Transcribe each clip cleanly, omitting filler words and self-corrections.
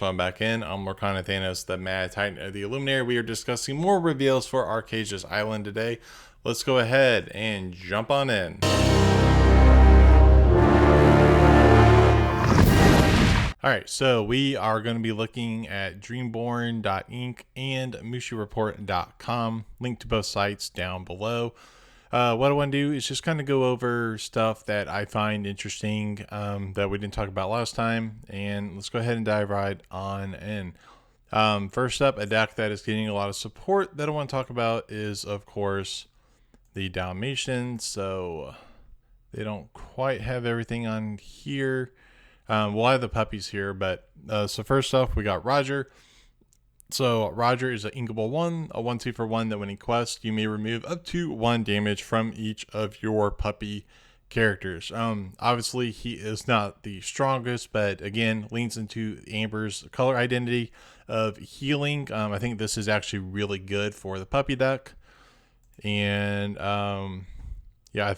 So I'm back in. I'm Lorcana Thanos, the Mad Titan of the Illuminator. We are discussing more reveals for Archazia's Island today. Let's go ahead and jump on in. Alright, so we are going to be looking at dreamborn.inc and mushireport.com. Link to both sites down below. What I want to do is just kind of go over stuff that I find interesting that we didn't talk about last time. And let's go ahead and dive right on in. First up, a deck that is getting a lot of support that I want to talk about is, of course, the Dalmatians. So they don't quite have everything on here. We'll have the puppies here, but so first off, we got Roger. So Roger is an inkable 1, a 1/2 for 1 that when he quests, you may remove up to 1 damage from each of your puppy characters. Obviously, he is not the strongest, but again, leans into Amber's color identity of healing. I think this is actually really good for the puppy deck. And yeah,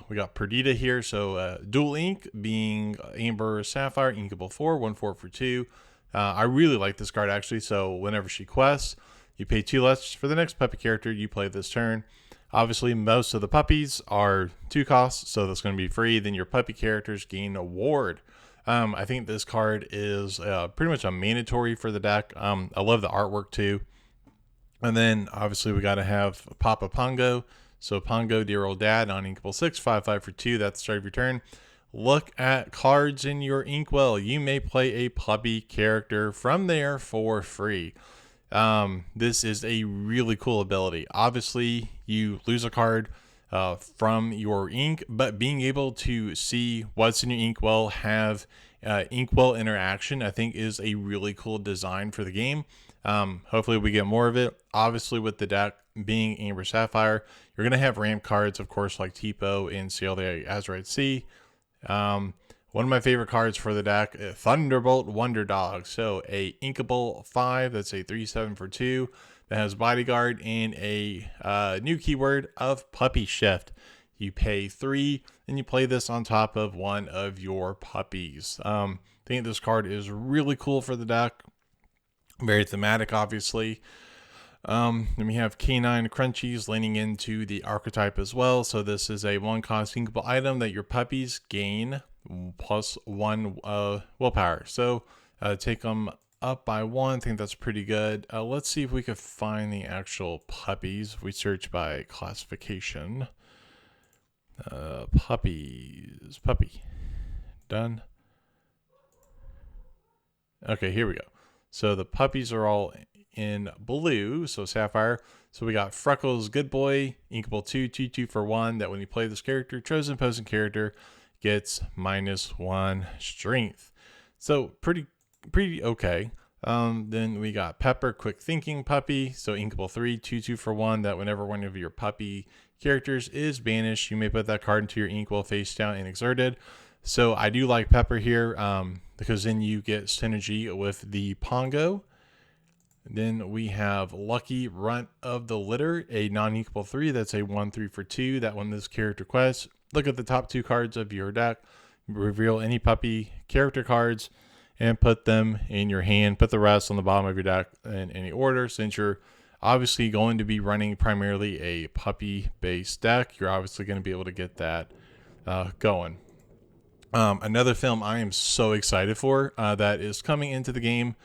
we got Perdita here. So dual ink being Amber Sapphire, inkable 4, 1/4 for 2. I really like this card actually. So whenever she quests, you pay 2 less for the next puppy character you play this turn. Obviously, most of the puppies are 2 costs, so that's going to be free. Then your puppy characters gain a ward. I think this card is pretty much a mandatory for the deck. I love the artwork too. And then obviously we got to have Papa Pongo. So Pongo, dear old dad, on inkable 6, 5/5 for 2. That's the start of your turn. Look at cards in your inkwell. You may play a puppy character from there for free. This is a really cool ability. Obviously, you lose a card from your ink, but being able to see what's in your inkwell, have inkwell interaction, I think is a really cool design for the game. Hopefully we get more of it. Obviously, with the deck being Amber Sapphire, you're going to have ramp cards, of course, like Tipo and Sail the Azurite Sea. One of my favorite cards for the deck, Thunderbolt Wonder Dog. So a inkable 5, that's a 3/7 for 2, that has Bodyguard and a new keyword of Puppy Shift. You pay 3 and you play this on top of one of your puppies. I think this card is really cool for the deck. Very thematic, obviously. Then we have Canine Crunchies leaning into the archetype as well. So this is a 1-cost inkable item that your puppies gain plus 1 willpower. So take them up by 1. I think that's pretty good. Let's see if we could find the actual puppies. If we search by classification. Puppies. Puppy. Done. Okay, here we go. So the puppies are all in blue, so Sapphire. So we got Freckles, Good Boy, inkable 2, 2/2 for 1, that when you play this character, chosen opposing character gets -1 strength. So pretty okay. Then we got Pepper, Quick Thinking Puppy, so inkable 3, 2/2 for 1, that whenever one of your puppy characters is banished, you may put that card into your inkwell face down and exerted. So I do like Pepper here because then you get synergy with the Pongo. Then we have Lucky Runt of the Litter, a non-inkable 3. That's a 1/3 for 2. That when this character quests, look at the top 2 cards of your deck, reveal any puppy character cards, and put them in your hand. Put the rest on the bottom of your deck in any order. Since you're obviously going to be running primarily a puppy-based deck, you're obviously going to be able to get that going. Another film I am so excited for that is coming into the game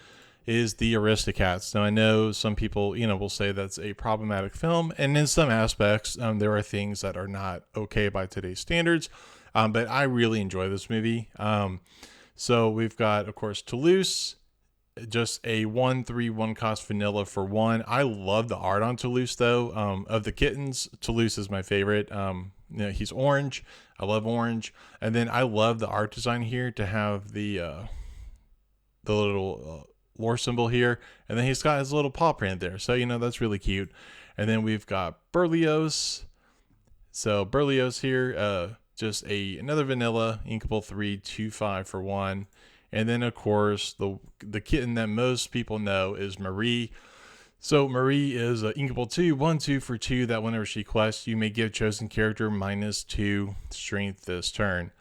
is the Aristocats. Now I know some people, will say that's a problematic film, and in some aspects, there are things that are not okay by today's standards. But I really enjoy this movie. So we've got, of course, Toulouse, just a 1/3 1-cost vanilla for 1. I love the art on Toulouse though. Of the kittens, Toulouse is my favorite. He's orange. I love orange, and then I love the art design here to have the little lore symbol here, and then he's got his little paw print there, so that's really cute. And then we've got Berlioz. So Berlioz here, just another vanilla inkable 3, 2/5 for 1. And then of course the kitten that most people know is Marie. So Marie is an inkable 2, 1/2 for 2, that whenever she quests, you may give chosen character -2 strength this turn.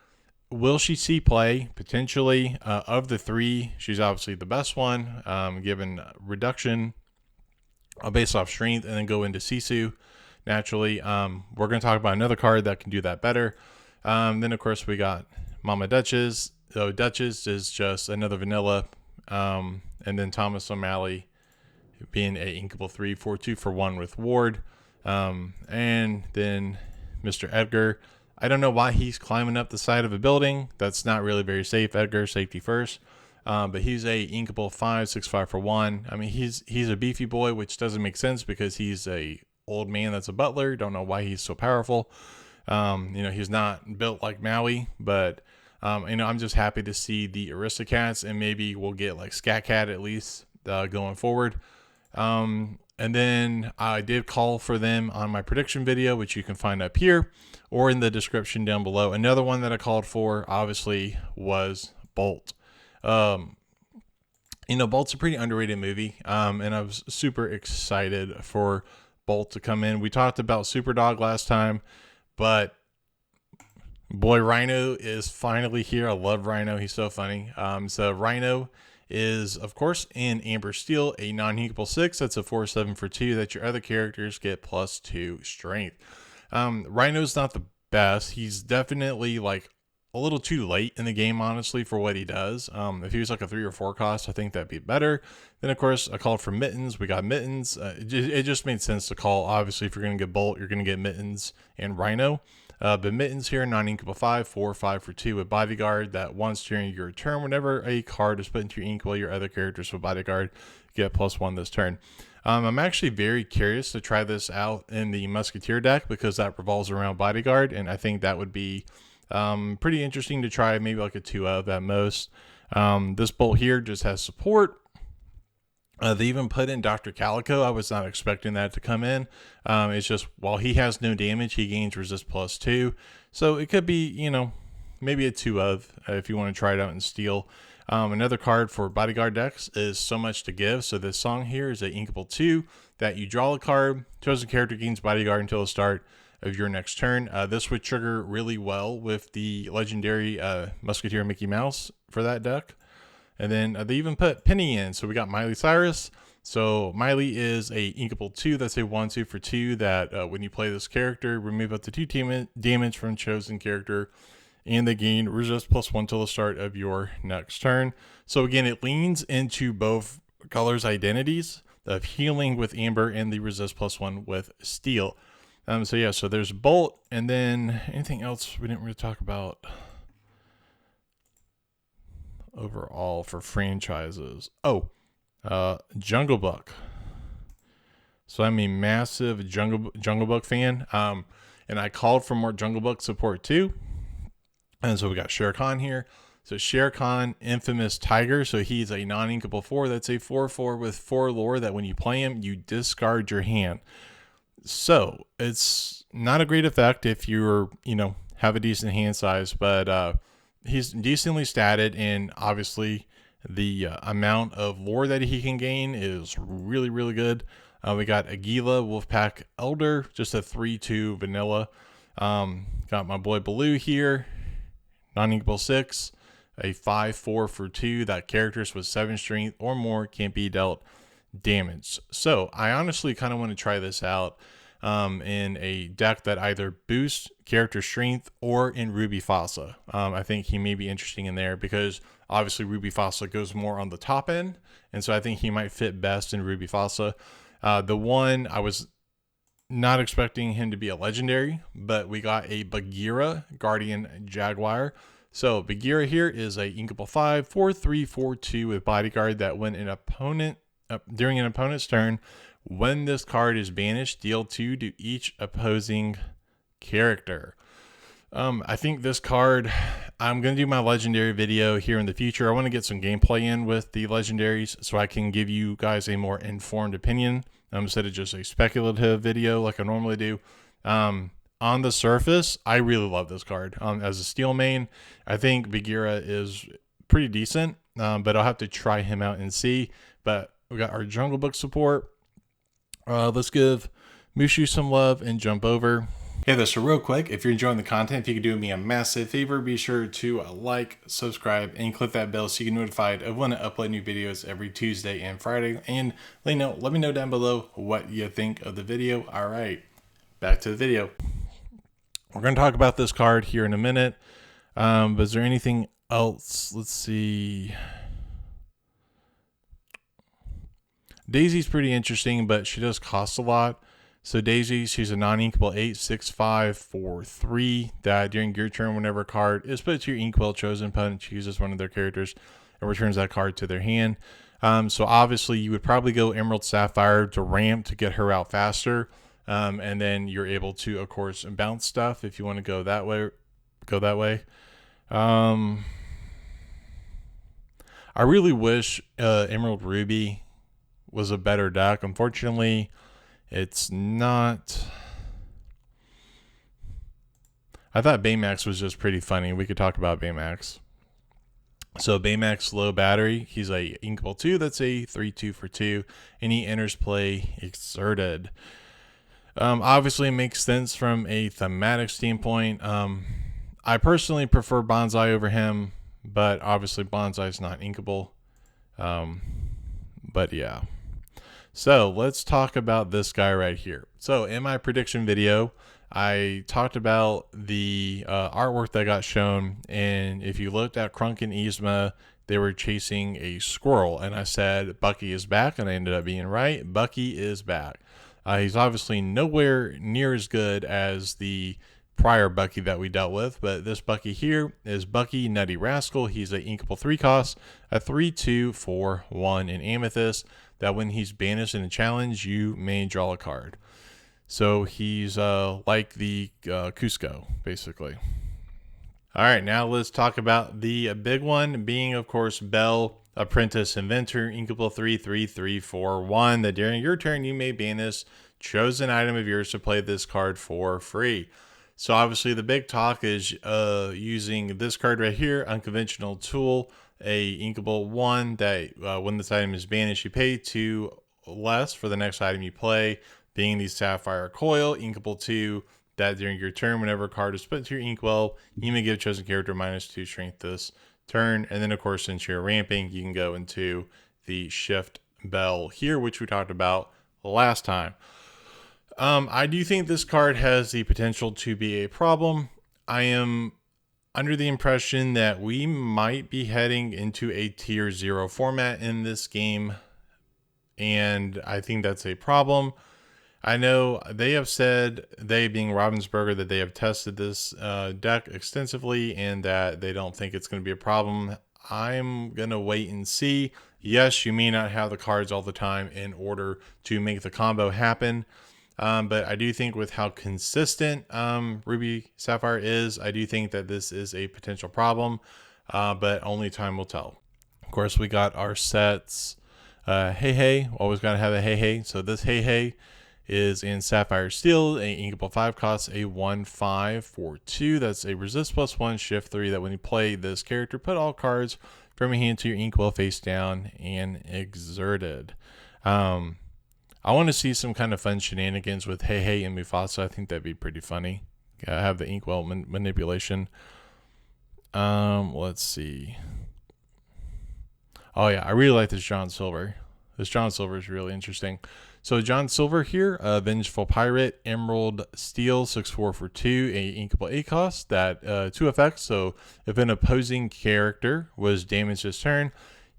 will she see play? Potentially. Of the three, she's obviously the best one, given reduction based off strength, and then go into Sisu naturally. We're going to talk about another card that can do that better. Then, of course, we got Mama Duchess. So Duchess is just another vanilla. And then Thomas O'Malley being a inkable 3 for 2 for 1 with Ward. And then Mr. Edgar. I don't know why he's climbing up the side of a building. That's not really very safe. Edgar, safety first. But he's a inkable 5/6/5 for 1. I mean, he's a beefy boy, which doesn't make sense because he's a old man that's a butler. Don't know why he's so powerful. He's not built like Maui, but I'm just happy to see the Aristocats, and maybe we'll get like Scat Cat at least going forward. And then I did call for them on my prediction video, which you can find up here or in the description down below. Another one that I called for, obviously, was Bolt. Bolt's a pretty underrated movie, and I was super excited for Bolt to come in. We talked about Superdog last time, but boy, Rhino is finally here. I love Rhino. He's so funny. So Rhino is, of course, in Amber Steel, a non-inkable 6. That's a 4/7 for 2 that your other characters get +2 strength. Rhino's not the best. He's definitely like a little too late in the game, honestly, for what he does. If he was like a 3 or 4 cost, I think that'd be better. Then, of course, I called for Mittens. We got Mittens. It just made sense to call. Obviously, if you're going to get Bolt, you're going to get Mittens and Rhino. But Mittens here, non-inkable 5, 4/5 for 2 with Bodyguard. That once during your turn, whenever a card is put into your ink, while your other characters with Bodyguard get +1 this turn. I'm actually very curious to try this out in the Musketeer deck because that revolves around Bodyguard, and I think that would be pretty interesting to try, maybe like a 2 of at most. This Bolt here just has support. They even put in Dr. Calico. I was not expecting that to come in. It's just, while he has no damage, he gains resist +2. So it could be, maybe a 2 of if you want to try it out in Steel. Another card for Bodyguard decks is So Much to Give. So this song here is a inkable 2 that you draw a card. Chosen character gains Bodyguard until the start of your next turn. This would trigger really well with the legendary Musketeer Mickey Mouse for that deck. And then they even put Penny in. So we got Miley Cyrus. So Miley is a inkable 2. That's a 1/2 for 2 that when you play this character, remove up to 2 damage from chosen character. And they gain resist +1 till the start of your next turn. So again, it leans into both colors' identities of healing with Amber and the resist +1 with Steel. So there's Bolt. And then anything else we didn't really talk about overall for franchises. Jungle Book. So I'm a massive Jungle Book fan. And I called for more Jungle Book support too. And so we got Shere Khan here. So Shere Khan, infamous tiger. So he's a non-inkable 4. That's a 4/4 with 4 lore that when you play him, you discard your hand. So it's not a great effect if you're, have a decent hand size, but he's decently statted, and obviously the amount of lore that he can gain is really, really good. We got Aguila, Wolfpack Elder, just a 3/2 vanilla. Got my boy Baloo here, non-inkable 6, a 5/4 for 2 that characters with 7 strength or more can't be dealt damage. So I honestly kind of want to try this out in a deck that either boosts character strength or in Ruby Fossa. I think he may be interesting in there because obviously Ruby Fossa goes more on the top end, and so I think he might fit best in Ruby Fossa. The one I was not expecting him to be a legendary, but we got a Bagheera Guardian Jaguar. So Bagheera here is a inkable 5, 4/3, 4/2 with Bodyguard that when an opponent during an opponent's turn, when this card is banished, deal 2 to each opposing character. I think this card, I'm going to do my legendary video here in the future. I want to get some gameplay in with the legendaries so I can give you guys a more informed opinion instead of just a speculative video like I normally do. On the surface, I really love this card. As a Steel main, I think Bagheera is pretty decent, but I'll have to try him out and see. But we got our Jungle Book support. Let's give Mushu some love and jump over. Hey there, so real quick, if you're enjoying the content, if you could do me a massive favor, be sure to like, subscribe, and click that bell so you get notified of when I upload new videos every Tuesday and Friday. And let me know down below what you think of the video. All right, back to the video. We're going to talk about this card here in a minute. But is there anything else? Let's see. Daisy's pretty interesting, but she does cost a lot. So Daisy, she's a non-inkable 8/6/5/4/3 that during your turn, whenever a card is put to your inkwell, chosen opponent chooses one of their characters and returns that card to their hand. So obviously you would probably go Emerald Sapphire to ramp to get her out faster. And then you're able to, of course, bounce stuff if you want to go that way. I really wish Emerald Ruby was a better deck. Unfortunately, it's not. I thought Baymax was just pretty funny. We could talk about Baymax. So Baymax low battery. He's a inkable 2. That's a 3/2 for 2. And he enters play exerted. Obviously, it makes sense from a thematic standpoint. I personally prefer Bonsai over him, but obviously Bonsai is not inkable. But yeah. So let's talk about this guy right here. So in my prediction video, I talked about the artwork that got shown. And if you looked at Krunk and Yzma, they were chasing a squirrel. And I said, Bucky is back. And I ended up being right. Bucky is back. He's obviously nowhere near as good as the prior Bucky that we dealt with, but this Bucky here is Bucky Nutty Rascal. He's a inkable 3 cost, a 3/2 for 1 in Amethyst, that when he's banished in a challenge, you may draw a card. So he's like the Cusco, basically. All right, now let's talk about the big one, being, of course, Belle, Apprentice Inventor, inkable 3/3/3/4/1, that during your turn you may banish chosen item of yours to play this card for free. So obviously the big talk is using this card right here, Unconventional Tool, a inkable 1 that when this item is banished, you pay 2 less for the next item you play, being the Sapphire Coil, inkable 2, that during your turn, whenever a card is put into your inkwell, you may give a chosen character -2 strength this turn. And then, of course, since you're ramping, you can go into the Shift Bell here, which we talked about last time. I do think this card has the potential to be a problem. I am under the impression that we might be heading into a tier 0 format in this game, and I think that's a problem. I know they have said, they being Ravensburger, that they have tested this deck extensively and that they don't think it's going to be a problem. I'm going to wait and see. Yes, you may not have the cards all the time in order to make the combo happen. But I do think with how consistent Ruby Sapphire is, I do think that this is a potential problem, but only time will tell. Of course, we got our sets. Hey, always got to have a hey. So this hey is in Sapphire Steel, a inkable 5 costs, a 1/5 for 2. That's a resist +1, shift 3, that when you play this character, put all cards from your hand to your inkwell face down and exerted. I want to see some kind of fun shenanigans with Hey and Mufasa. I think that'd be pretty funny. Have the inkwell manipulation. Let's see. Oh yeah, I really like this John Silver. This John Silver is really interesting. So John Silver here, Vengeful Pirate, Emerald Steel, 6/4 for 2, a inkable 8 cost, that 2 effects. So if an opposing character was damaged this turn,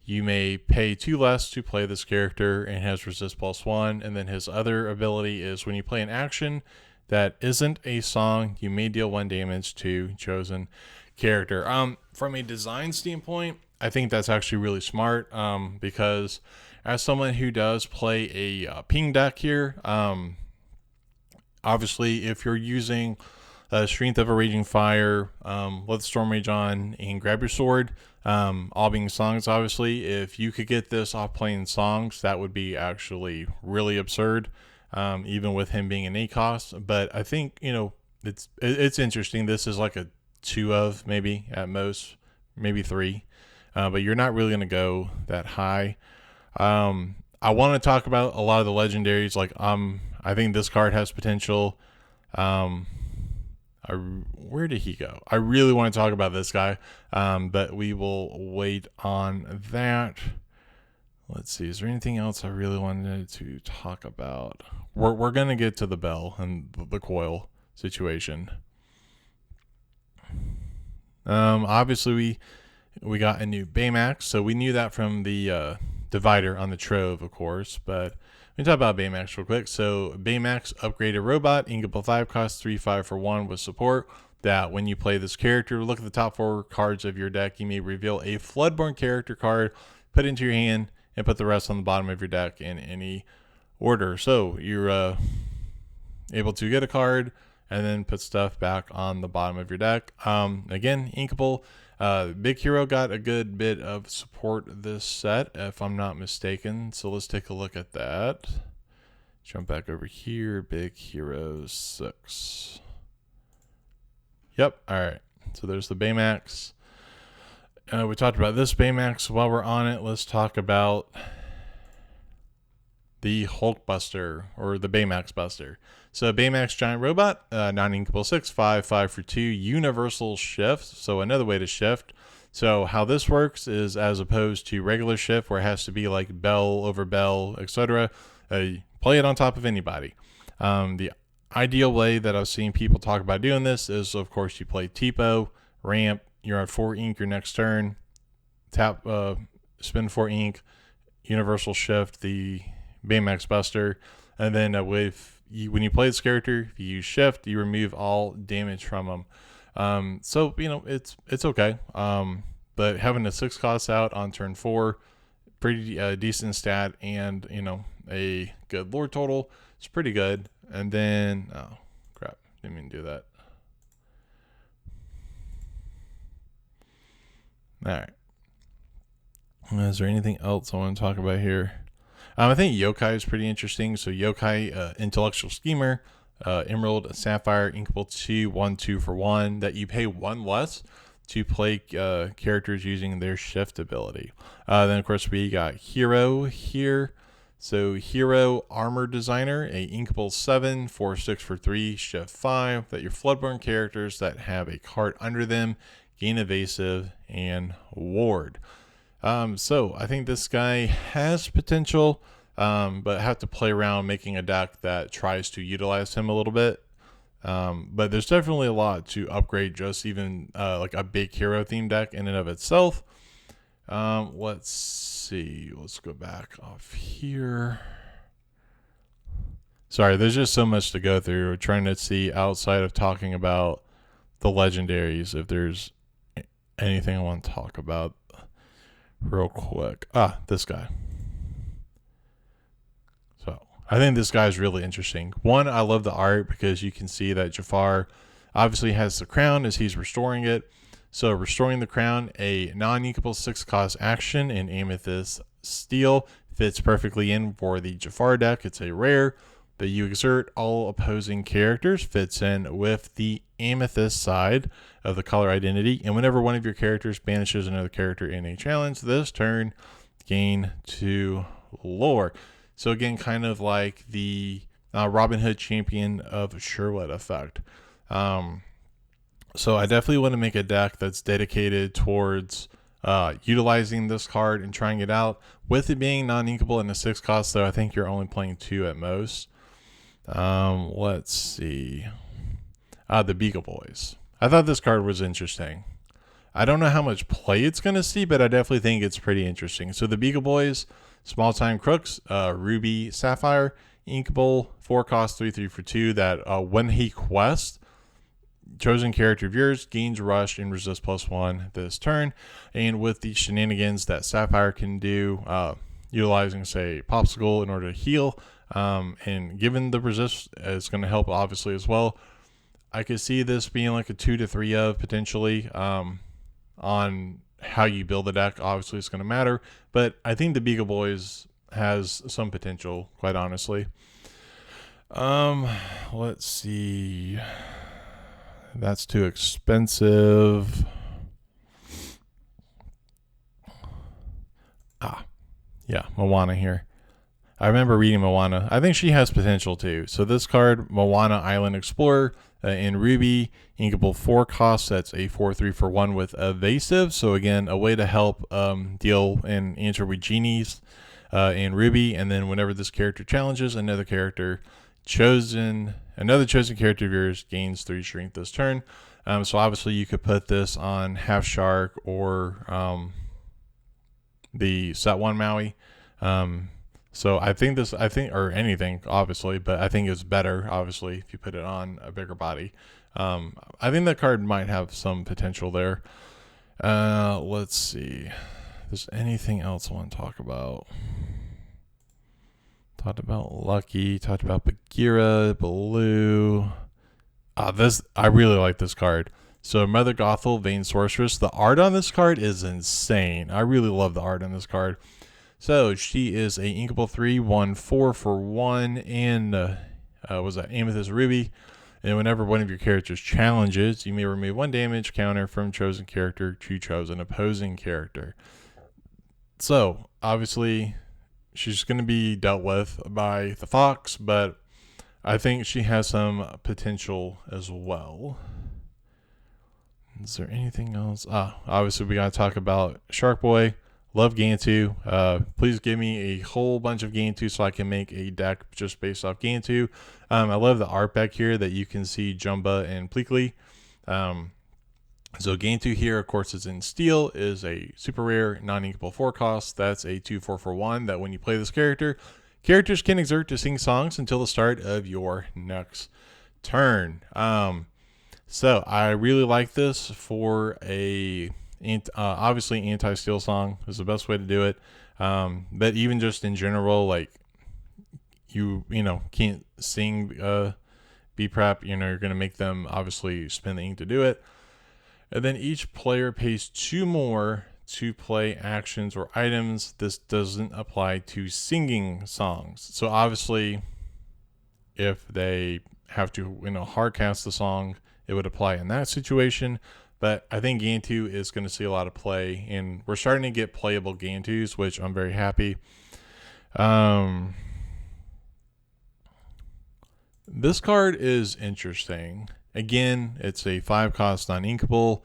you may pay 2 less to play this character, and has resist +1. And then his other ability is when you play an action that isn't a song, you may deal 1 damage to chosen character. From a design standpoint, I think that's actually really smart, because as someone who does play a ping deck here, obviously if you're using Strength of a Raging Fire, let the Storm Rage on, and grab your sword, all being songs, obviously, if you could get this off playing songs, that would be actually really absurd, even with him being an A cost. But I think, you know, it's interesting. This is like a 2 of, maybe at most, maybe 3, but you're not really going to go that high. I want to talk about a lot of the legendaries. Like, I think this card has potential. Where did he go? I really want to talk about this guy, but we will wait on that. Let's see. Is there anything else I really wanted to talk about? We're gonna get to the Belle and the coil situation. Obviously we got a new Baymax, so we knew that from the divider on the Trove, of course. But we talk about Baymax real quick. So Baymax upgraded robot, inkable 5, costs 3/5 for 1 with support. That when you play this character, look at the top 4 cards of your deck. You may reveal a Floodborn character card, put it into your hand, and put the rest on the bottom of your deck in any order. So you're able to get a card and then put stuff back on the bottom of your deck. Again, inkable. Big Hero got a good bit of support this set, if I'm not mistaken. So let's take a look at that. Jump back over here. Big Hero 6. Yep. All right. So there's the Baymax. We talked about this Baymax. While we're on it, let's talk about the Hulkbuster, or the Baymax Buster. So Baymax Giant Robot, non-inkable 6, 5/5 for 2, universal shift. So another way to shift. So how this works is, as opposed to regular shift where it has to be like Belle over Belle, etc., play it on top of anybody. The ideal way that I've seen people talk about doing this is, of course, you play Tipo, ramp, you're at 4 ink your next turn, tap, spin 4 ink, universal shift the Baymax Buster, and then when you play this character, if you use shift, you remove all damage from them. So it's okay. But having a 6 cost out on turn 4, pretty decent stat, and a good lore total. It's pretty good. And then oh crap, didn't mean to do that. All right. Is there anything else I want to talk about here? I think Yokai is pretty interesting. So Yokai, Intellectual Schemer, Emerald, Sapphire, inkable 2, 1/2 for 1. That you pay 1 less to play characters using their shift ability. Then of course we got Hero here. So Hero Armor Designer, a inkable 7, 4/6 for 3, shift 5. That your Floodborn characters that have a card under them gain evasive and ward. So I think this guy has potential, but have to play around making a deck that tries to utilize him a little bit. But there's definitely a lot to upgrade, just even like a big hero theme deck in and of itself. Let's see. Let's go back off here. Sorry, there's just so much to go through. We're trying to see outside of talking about the legendaries if there's anything I want to talk about real quick. This guy. So I think this guy is really interesting. One, I love the art because you can see that Jafar obviously has the crown as he's restoring it. So restoring the crown, a non-inkable 6 cost action in Amethyst Steel, fits perfectly in for the Jafar deck. It's a rare that you exert all opposing characters, fits in with the Amethyst side of the color identity, and whenever one of your characters banishes another character in a challenge this turn, gain 2 lore. So again, kind of like the Robin Hood Champion of Sherwood effect. So I definitely want to make a deck that's dedicated towards utilizing this card and trying it out. With it being non-inkable and a 6 cost, though, I think you're only playing 2 at most. Let's see. The Beagle Boys. I thought this card was interesting. I don't know how much play it's going to see, but I definitely think it's pretty interesting. So the Beagle Boys, Small Time Crooks, Ruby Sapphire, inkable, 4 cost, 3/3 for 2. That when he quests, chosen character of yours gains rush and resist +1 this turn. And with the shenanigans that Sapphire can do, utilizing, say, Popsicle in order to heal, and given the resist, it's going to help obviously as well. I could see this being like a 2 to 3 of potentially, on how you build the deck. Obviously it's going to matter, but I think the Beagle Boys has some potential, quite honestly. Let's see. That's too expensive. Yeah, Moana here. I remember reading Moana. I think she has potential too. So this card, Moana Island Explorer, In Ruby, inkable 4 cost, that's a 4/3 for 1 with evasive. So again, a way to help deal and answer with genies in Ruby. And then whenever this character challenges another chosen character of yours gains 3 strength this turn. So obviously you could put this on Half Shark or the Set 1 Maui. So or anything, obviously, but I think it's better, obviously, if you put it on a bigger body. I think that card might have some potential there. Let's see. Is there anything else I want to talk about? Talked about Lucky, talked about Bagheera, Baloo. I really like this card. So Mother Gothel, Vain Sorceress. The art on this card is insane. I really love the art on this card. So she is a inkable 3/1/4 for 1 and was that Amethyst Ruby. And whenever one of your characters challenges, you may remove 1 damage counter from chosen character to chosen opposing character. So obviously she's going to be dealt with by the fox, but I think she has some potential as well. Is there anything else? Obviously we got to talk about Shark Boy. Love Gantu. Please give me a whole bunch of Gantu so I can make a deck just based off Gantu. I love the art back here that you can see Jumba and Pleakley. So Gantu here, of course, is in steel, is a super rare non-inkable 4 cost. That's a 2/4 for 1 that when you play this character, characters can exert to sing songs until the start of your next turn. So I really like this for a obviously anti-steal song is the best way to do it. But even just in general, like you can't sing be prep, you're going to make them obviously spend the ink to do it. And then each player pays 2 more to play actions or items. This doesn't apply to singing songs. So obviously if they have to hard cast the song, it would apply in that situation. But I think Gantu is going to see a lot of play, and we're starting to get playable Gantus, which I'm very happy. This card is interesting. Again, it's a 5 cost non-inkable,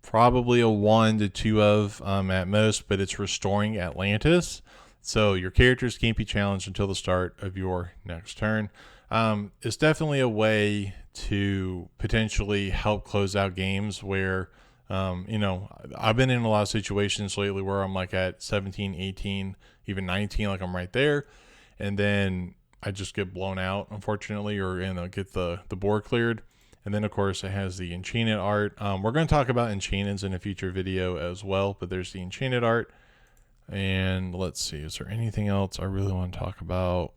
probably a 1 to 2 of at most, but it's restoring Atlantis. So your characters can't be challenged until the start of your next turn. It's definitely a way to potentially help close out games where, I've been in a lot of situations lately where I'm like at 17, 18, even 19, like I'm right there. And then I just get blown out, unfortunately, or get the board cleared. And then, of course, it has the Enchanted art. We're going to talk about Enchanteds in a future video as well, but there's the Enchanted art. And let's see, is there anything else I really want to talk about?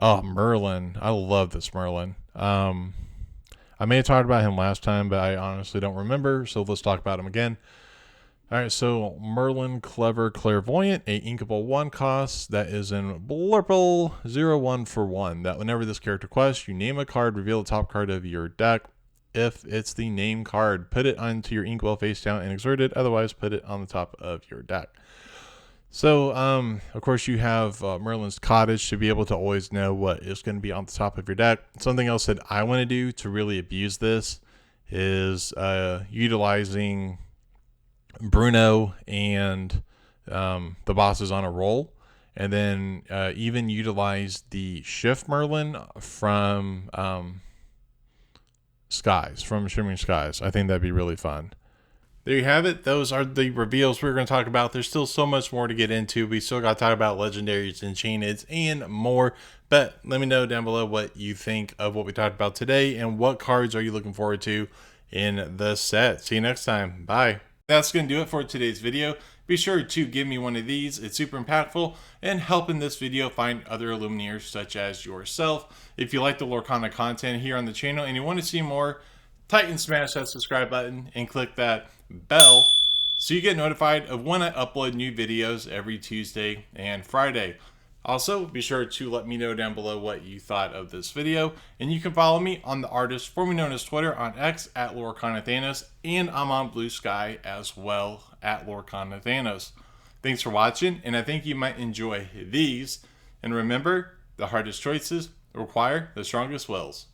Oh, Merlin. I love this Merlin. I may have talked about him last time, but I honestly don't remember, so let's talk about him again. All right, so Merlin, Clever Clairvoyant, a inkable 1 cost that is in Blurple 0/1 for 1. That whenever this character quests, you name a card, reveal the top card of your deck. If it's the name card, put it onto your inkwell face down and exert it. Otherwise, put it on the top of your deck. So, of course, you have Merlin's Cottage to be able to always know what is going to be on the top of your deck. Something else that I want to do to really abuse this is utilizing Bruno and the bosses on a roll, and then even utilize the Shift Merlin from Shimmering Skies. I think that'd be really fun. There you have it. Those are the reveals we're going to talk about. There's still so much more to get into. We still got to talk about legendaries, enchanteds, and more. But let me know down below what you think of what we talked about today and what cards are you looking forward to in the set. See you next time. Bye. That's going to do it for today's video. Be sure to give me one of these. It's super impactful and helping this video find other Illuminaires such as yourself. If you like the Lorcana content here on the channel and you want to see more, tighten smash that subscribe button and click that bell so you get notified of when I upload new videos every Tuesday and Friday. Also, be sure to let me know down below what you thought of this video, and you can follow me on the artist formerly known as Twitter on X at lorcana, and I'm on Blue Sky as well at lorcana. Thanks for watching, and I think you might enjoy these. And remember, the hardest choices require the strongest wills.